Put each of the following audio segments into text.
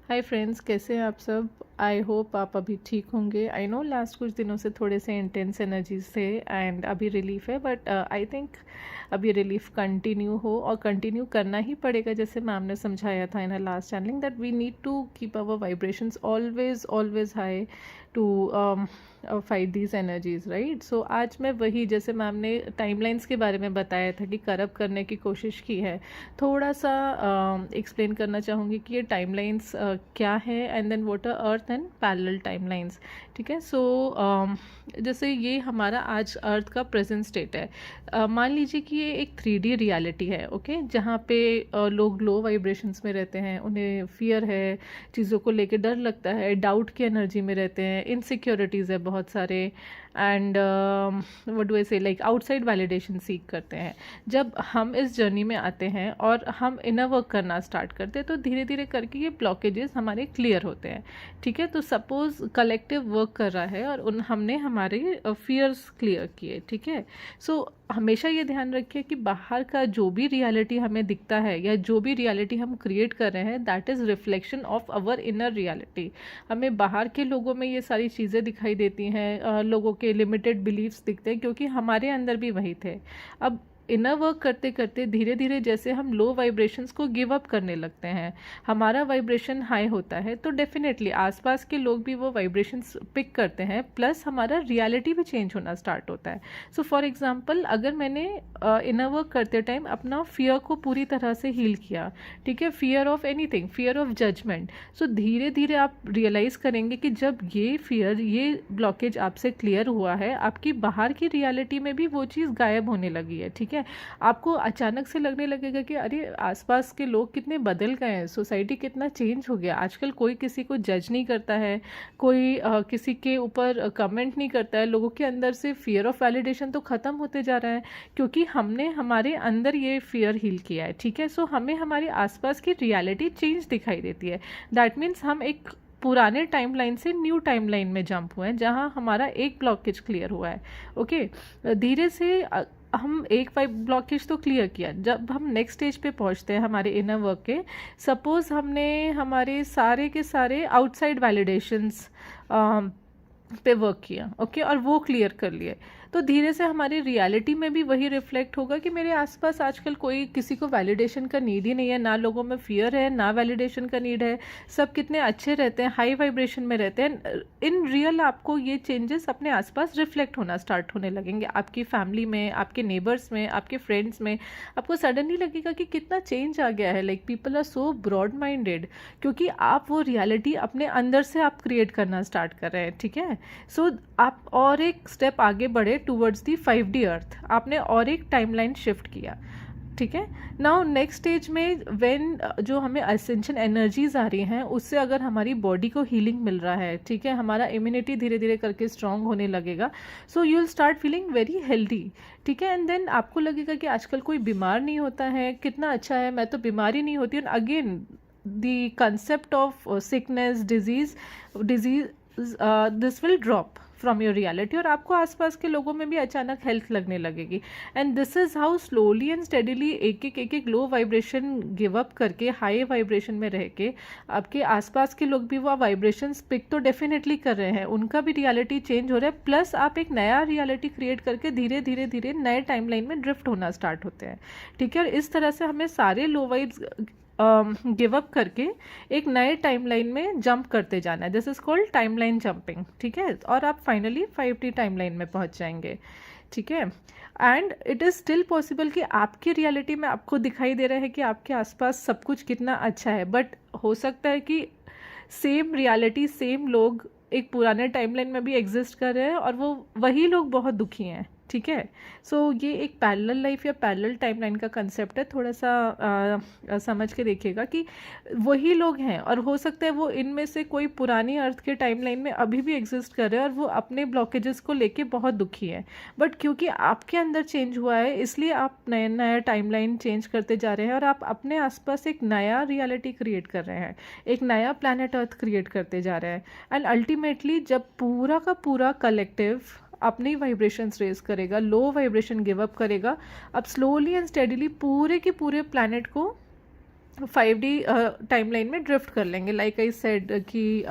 Hi friends, कैसे हैं आप सब। आई होप आप अभी ठीक होंगे। आई नो लास्ट कुछ दिनों से थोड़े से इंटेंस एनर्जीज थे एंड अभी रिलीफ है, बट आई थिंक अभी रिलीफ कंटिन्यू हो और कंटिन्यू करना ही पड़ेगा। जैसे मैम ने समझाया था in a last channelling that we need to keep our vibrations always always high to fight these energies, right. So आज मैं वही, जैसे मैम ने टाइमलाइंस के बारे में बताया था कि करप्ट करने की कोशिश की है, थोड़ा सा एक्सप्लेन करना चाहूँगी कि ये टाइमलाइंस क्या है and then what are earth and parallel timelines. ठीक है। सो जैसे ये हमारा आज अर्थ का प्रेजेंट स्टेट है। मान लीजिए कि ये एक 3D रियलिटी है, ओके, जहाँ पे लोग लो वाइब्रेशंस में रहते हैं, उन्हें फियर है, चीज़ों को लेके डर लगता है, डाउट की एनर्जी में रहते हैं, इनसिक्योरिटीज़ है बहुत सारे, एंड व्हाट डू आई से, लाइक आउटसाइड वैलिडेशन सीख करते हैं। जब हम इस जर्नी में आते हैं और हम इनर वर्क करना स्टार्ट करते हैं तो धीरे धीरे करके ये ब्लॉकेजेस हमारे क्लियर होते हैं। ठीक है। तो सपोज कलेक्टिव वर्क कर रहा है और हमने हमारे फियर्स क्लियर किए। ठीक है। सो हमेशा ये ध्यान रखिए कि बाहर का जो भी रियलिटी हमें दिखता है या जो भी रियलिटी हम क्रिएट कर रहे हैं, that is reflection of our inner reality. हमें बाहर के लोगों में ये सारी चीज़ें दिखाई देती हैं, लोगों के लिमिटेड बिलीव्स दिखते हैं, क्योंकि हमारे अंदर भी वही थे। अब इनर वर्क करते करते धीरे धीरे जैसे हम लो वाइब्रेशंस को गिव अप करने लगते हैं, हमारा वाइब्रेशन हाई होता है, तो डेफिनेटली आसपास के लोग भी वो वाइब्रेशंस पिक करते हैं, प्लस हमारा रियलिटी भी चेंज होना स्टार्ट होता है। सो फॉर एग्जांपल, अगर मैंने इनर वर्क करते टाइम अपना फियर को पूरी तरह से हील किया, ठीक है, fear of anything, fear of judgement, so धीरे धीरे आप रियलाइज़ करेंगे कि जब ये फियर, ये ब्लॉकेज आपसे क्लियर हुआ है, आपकी बाहर की रियलिटी में भी वो चीज़ गायब होने लगी है। ठीक है। आपको अचानक से लगने लगेगा कि अरे आसपास के लोग कितने बदल गए हैं, सोसाइटी कितना चेंज हो गया, आजकल कोई किसी को जज नहीं करता है, कोई किसी के ऊपर कमेंट नहीं करता है, लोगों के अंदर से फियर ऑफ वैलिडेशन तो ख़त्म होते जा रहा है, क्योंकि हमने हमारे अंदर ये फियर हील किया है। ठीक है। सो हमें हमारे आसपास की रियलिटी चेंज दिखाई देती है। दैट मीन्स हम एक पुराने टाइमलाइन से न्यू टाइमलाइन में जंप हुए हैं, जहां हमारा एक ब्लॉकेज क्लियर हुआ है। ओके। धीरे से हम एक ब्लॉकेज तो क्लियर किया, जब हम नेक्स्ट स्टेज पे पहुंचते हैं हमारे इनर वर्क के, सपोज हमने हमारे सारे के सारे आउटसाइड वैलिडेशंस पे वर्क किया, ओके, और वो क्लियर कर लिए, तो धीरे से हमारी रियलिटी में भी वही रिफ्लेक्ट होगा कि मेरे आसपास आजकल कोई किसी को वैलिडेशन का नीड ही नहीं है, ना लोगों में फियर है, ना वैलिडेशन का नीड है, सब कितने अच्छे रहते हैं, हाई वाइब्रेशन में रहते हैं। इन रियल आपको ये चेंजेस अपने आसपास रिफ्लेक्ट होना स्टार्ट होने लगेंगे, आपकी फैमिली में, आपके नेबर्स में, आपके फ्रेंड्स में। आपको सडनली लगेगा कि कितना चेंज आ गया है, like people are so broad minded, क्योंकि आप वो रियलिटी अपने अंदर से आप क्रिएट करना स्टार्ट कर रहे हैं। ठीक है। सो आप और एक स्टेप आगे बढ़े टूवर्ड्स दी 5D अर्थ, आपने और एक टाइमलाइन शिफ्ट किया। ठीक है। नाउ नेक्स्ट स्टेज में व्हेन जो हमें असेंशन एनर्जीज आ रही हैं, उससे अगर हमारी बॉडी को हीलिंग मिल रहा है, ठीक है, हमारा इम्यूनिटी धीरे धीरे करके स्ट्रांग होने लगेगा, so you will start feeling very healthy. ठीक है। एंड देन आपको लगेगा कि आजकल कोई बीमार नहीं होता है, कितना अच्छा है, मैं तो बीमारी नहीं होती। And again the concept of sickness, disease this will drop from your reality, और आपको आसपास के लोगों में भी अचानक हेल्थ लगने लगेगी। And this is how slowly and steadily एक लो वाइब्रेशन गिव अप करके हाई वाइब्रेशन में रह के आपके आसपास के लोग भी वो वाइब्रेशन पिक तो डेफिनेटली कर रहे हैं, उनका भी रियलिटी चेंज हो रहा है, प्लस आप एक नया रियलिटी क्रिएट करके धीरे धीरे धीरे नए टाइमलाइन में ड्रिफ्ट होना स्टार्ट होते हैं। ठीक है। और इस तरह से हमें सारे लो वाइब्स गिव अप करके एक नए टाइमलाइन में जंप करते जाना है, this is called timeline jumping. ठीक है। और आप फाइनली 5D टाइमलाइन में पहुंच जाएंगे। ठीक है। And it is still possible कि आपकी रियलिटी में आपको दिखाई दे रहा है कि आपके आसपास सब कुछ कितना अच्छा है, बट हो सकता है कि सेम रियलिटी, सेम लोग एक पुराने टाइमलाइन में भी एग्जिस्ट कर रहे हैं और वो वही लोग बहुत दुखी हैं। ठीक है। सो ये एक पैरेलल लाइफ या पैरेलल टाइमलाइन का कंसेप्ट है, थोड़ा सा समझ के देखिएगा कि वही लोग हैं, और हो सकता है वो इनमें से कोई पुरानी अर्थ के टाइमलाइन में अभी भी एग्जिस्ट कर रहे हैं और वो अपने ब्लॉकेजेस को लेके बहुत दुखी है, बट क्योंकि आपके अंदर चेंज हुआ है, इसलिए आप नया नया टाइमलाइन चेंज करते जा रहे हैं और आप अपने आसपास एक नया रियलिटी क्रिएट कर रहे हैं, एक नया प्लैनेट अर्थ क्रिएट करते जा रहे हैं। एंड अल्टीमेटली जब पूरा का पूरा कलेक्टिव अपनी वाइब्रेशंस रेज करेगा, लो वाइब्रेशन गिव अप करेगा, अब स्लोली एंड स्टेडीली पूरे के पूरे प्लैनेट को 5D टाइमलाइन में ड्रिफ्ट कर लेंगे, लाइक आई सेड कि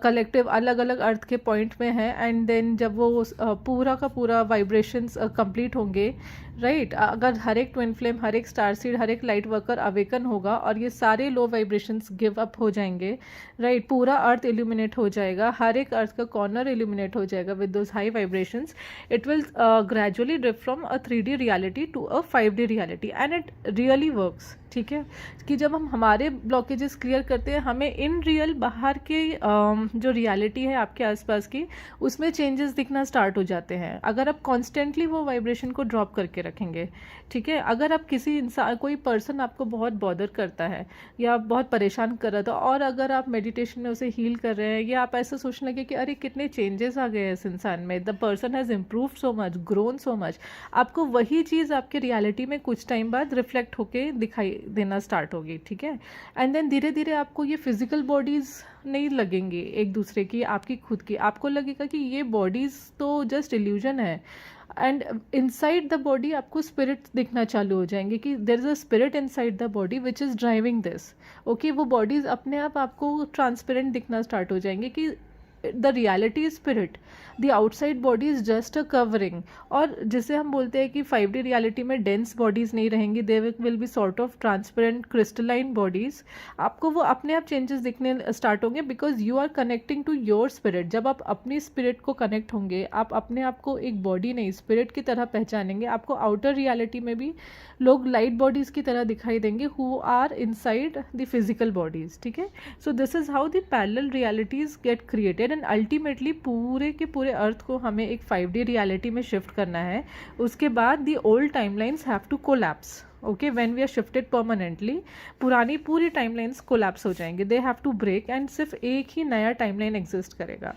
कलेक्टिव अलग अलग अर्थ के पॉइंट में है, एंड देन जब वो पूरा का पूरा वाइब्रेशंस कंप्लीट होंगे, राइट, अगर हर एक ट्विन फ्लेम, हर एक स्टार सीड, हर एक लाइट वर्कर अवेकन होगा और ये सारे लो वाइब्रेशंस गिव अप हो जाएंगे, राइट, पूरा अर्थ इल्यूमिनेट हो जाएगा, हर एक अर्थ का कॉर्नर इल्यूमिनेट हो जाएगा with those high vibrations, it will gradually drift from a 3D reality to a 5D reality, and it really works. ठीक है, कि जब हम हमारे ब्लॉकेजेस क्लियर करते हैं, हमें इन रियल बाहर के जो रियलिटी है आपके आसपास की, उसमें चेंजेस दिखना स्टार्ट हो जाते हैं, अगर आप कॉन्स्टेंटली वो वाइब्रेशन को ड्रॉप करके रखेंगे। ठीक है, अगर आप किसी इंसान, कोई पर्सन आपको बहुत बॉदर करता है या बहुत परेशान कर रहा था, और अगर आप मेडिटेशन में उसे हील कर रहे हैं, या आप ऐसा सोचने लगे कि अरे कितने चेंजेस आ गए हैं इस इंसान में, the person has improve so much, grown so much, आपको वही चीज़ आपके रियलिटी में कुछ टाइम बाद रिफ्लेक्ट होके दिखाई देना स्टार्ट होगी। ठीक है, एंड देन धीरे धीरे आपको ये फिजिकल बॉडीज़ नहीं लगेंगी एक दूसरे की, आपकी खुद की, आपको लगेगा कि ये बॉडीज़ तो जस्ट इल्यूजन है, एंड इनसाइड द बॉडी आपको स्पिरिट दिखना चालू हो जाएंगे कि there is a spirit inside the body which is driving this. Okay, वो बॉडीज अपने आप आपको ट्रांसपेरेंट दिखना स्टार्ट हो जाएंगे कि the reality is spirit, the outside body is just a covering. और जिसे हम बोलते हैं कि 5D रियलिटी में डेंस बॉडीज नहीं रहेंगी, they will be sort of transparent crystalline bodies, आपको वो अपने आप चेंजेस दिखने स्टार्ट होंगे, because you are connecting to your spirit. जब आप अपनी स्पिरिट को कनेक्ट होंगे, आप अपने आप को एक बॉडी नहीं स्पिरिट की तरह पहचानेंगे, आपको आउटर रियलिटी में भी लोग लाइट बॉडीज की तरह दिखाई देंगे who are inside the physical bodies. ठीक है, so this is how the parallel realities get created, and ultimately पूरे के पूरे अर्थ को हमें एक 5D रियलिटी में शिफ्ट करना है। उसके बाद the old timelines have to collapse. Okay, when we are shifted permanently, पुरानी पूरी टाइमलाइंस कोलैप्स हो जाएंगे, they have to break, and सिर्फ एक ही नया टाइमलाइन एग्जिस्ट करेगा।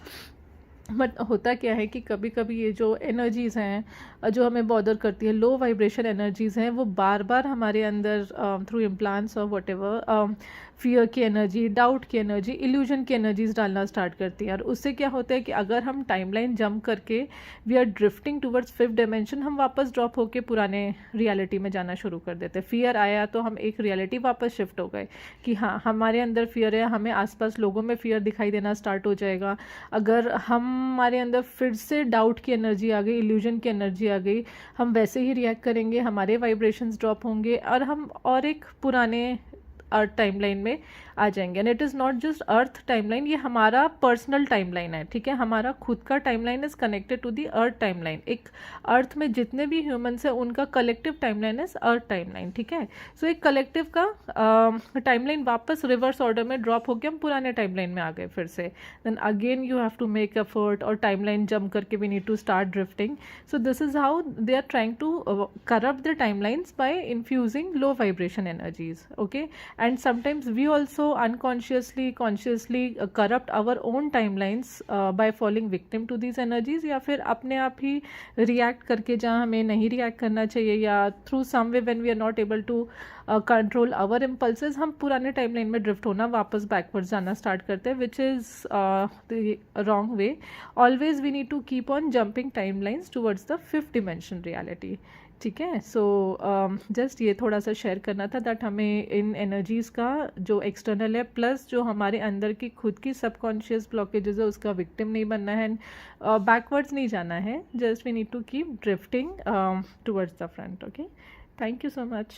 बट होता क्या है कि कभी कभी ये जो एनर्जीज़ हैं जो हमें बॉदर करती है, लो वाइब्रेशन एनर्जीज़ हैं, वो बार बार हमारे अंदर थ्रू इम्प्लांट्स और वट एवर फियर की एनर्जी, डाउट की एनर्जी, इल्यूजन की एनर्जीज डालना स्टार्ट करती है। और उससे क्या होता है कि अगर हम टाइमलाइन जंप करके we are drifting towards 5th dimension, हम वापस ड्रॉप होके पुराने रियलिटी में जाना शुरू कर देते हैं। फियर आया तो हम एक रियलिटी वापस शिफ्ट हो गए कि हाँ, हमारे अंदर फियर है, हमें आसपास लोगों में फियर दिखाई देना स्टार्ट हो जाएगा। अगर हमारे अंदर फिर से डाउट की एनर्जी आ गई, इल्यूजन की एनर्जी आ गई, हम वैसे ही रिएक्ट करेंगे, हमारे वाइब्रेशंस ड्रॉप होंगे और हम और एक पुराने अर्थ टाइमलाइन में आ जाएंगे। And it is not just earth timeline, ये हमारा पर्सनल टाइमलाइन है। ठीक है, हमारा खुद का timeline is connected to the earth timeline. एक अर्थ में जितने भी ह्यूमंस हैं उनका collective timeline is earth timeline. ठीक है, सो एक कलेक्टिव का टाइमलाइन वापस रिवर्स ऑर्डर में ड्रॉप होकर हम पुराने टाइमलाइन में आ गए फिर से। Then again you have to make effort और टाइमलाइन जंप करके we need to start drifting. So this is how they are trying to corrupt the timelines by infusing low vibration energies. Okay, and sometimes we also unconsciously consciously corrupt our own timelines by falling victim to these energies, या फिर अपने आप ही react करके जहाँ हमें नहीं react करना चाहिए, या through some way when we are not able to control our impulses, हम पुराने timeline में drift होना, वापस backwards जाना start करते हैं, which is the wrong way. Always we need to keep on jumping timelines towards the 5th dimension reality. ठीक है, सो जस्ट ये थोड़ा सा शेयर करना था दैट हमें इन एनर्जीज़ का जो एक्सटर्नल है प्लस जो हमारे अंदर की खुद की सबकॉन्शियस ब्लॉकेजेस है उसका विक्टिम नहीं बनना है, बैकवर्ड्स नहीं जाना है, just we need to keep drifting towards the front. Okay, thank you so much.